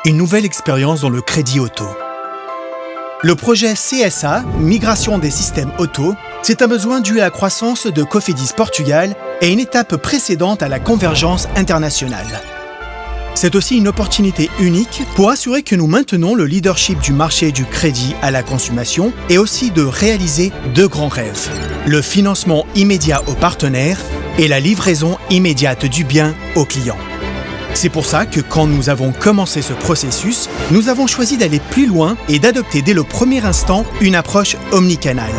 une nouvelle expérience dans le crédit auto. Le projet CSA, Migration des systèmes auto, c'est un besoin dû à la croissance de Cofidis Portugal et une étape précédente à la convergence internationale. C'est aussi une opportunité unique pour assurer que nous maintenons le leadership du marché du crédit à la consommation et aussi de réaliser deux grands rêves, le financement immédiat aux partenaires et la livraison immédiate du bien aux clients. C'est pour ça que quand nous avons commencé ce processus, nous avons choisi d'aller plus loin et d'adopter dès le premier instant une approche omnicanale.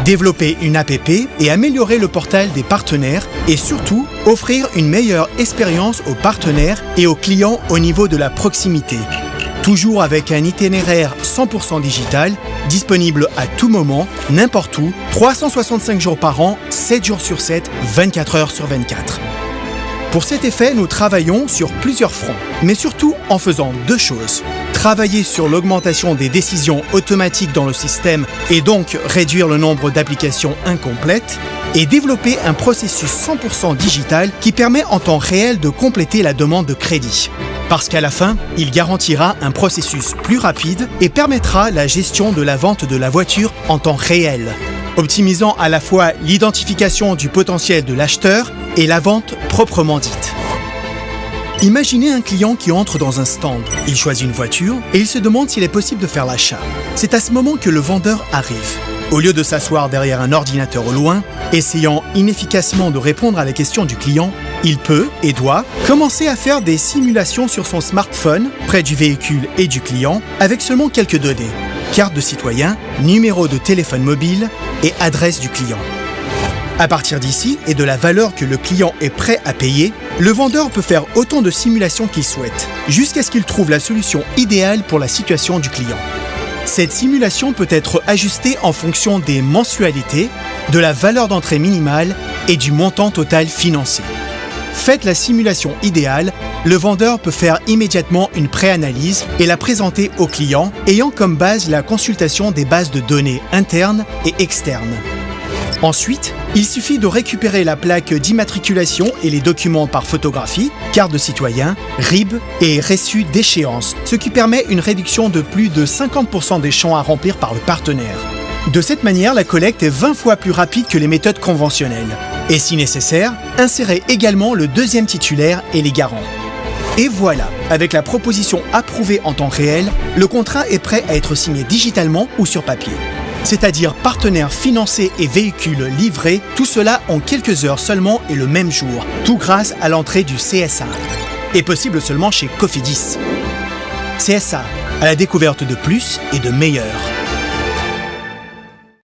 Développer une APP et améliorer le portail des partenaires et surtout offrir une meilleure expérience aux partenaires et aux clients au niveau de la proximité. Toujours avec un itinéraire 100% digital, disponible à tout moment, n'importe où, 365 jours par an, 7 jours sur 7, 24 heures sur 24. Pour cet effet, nous travaillons sur plusieurs fronts, mais surtout en faisant deux choses. Travailler sur l'augmentation des décisions automatiques dans le système et donc réduire le nombre d'applications incomplètes, et développer un processus 100% digital qui permet en temps réel de compléter la demande de crédit. Parce qu'à la fin, il garantira un processus plus rapide et permettra la gestion de la vente de la voiture en temps réel, optimisant à la fois l'identification du potentiel de l'acheteur et la vente proprement dite. Imaginez un client qui entre dans un stand. Il choisit une voiture et il se demande s'il est possible de faire l'achat. C'est à ce moment que le vendeur arrive. Au lieu de s'asseoir derrière un ordinateur au loin, essayant inefficacement de répondre à la question du client, il peut et doit commencer à faire des simulations sur son smartphone, près du véhicule et du client, avec seulement quelques données. Carte de citoyen, numéro de téléphone mobile et adresse du client. À partir d'ici et de la valeur que le client est prêt à payer, le vendeur peut faire autant de simulations qu'il souhaite, jusqu'à ce qu'il trouve la solution idéale pour la situation du client. Cette simulation peut être ajustée en fonction des mensualités, de la valeur d'entrée minimale et du montant total financé. Faite la simulation idéale, le vendeur peut faire immédiatement une préanalyse et la présenter au client, ayant comme base la consultation des bases de données internes et externes. Ensuite, il suffit de récupérer la plaque d'immatriculation et les documents par photographie, carte de citoyen, RIB et reçu d'échéance, ce qui permet une réduction de plus de 50% des champs à remplir par le partenaire. De cette manière, la collecte est 20 fois plus rapide que les méthodes conventionnelles. Et si nécessaire, insérez également le deuxième titulaire et les garants. Et voilà, avec la proposition approuvée en temps réel, le contrat est prêt à être signé digitalement ou sur papier. C'est-à-dire partenaires financés et véhicules livrés, tout cela en quelques heures seulement et le même jour, tout grâce à l'entrée du CSA. Et possible seulement chez Cofidis. CSA, à la découverte de plus et de meilleur.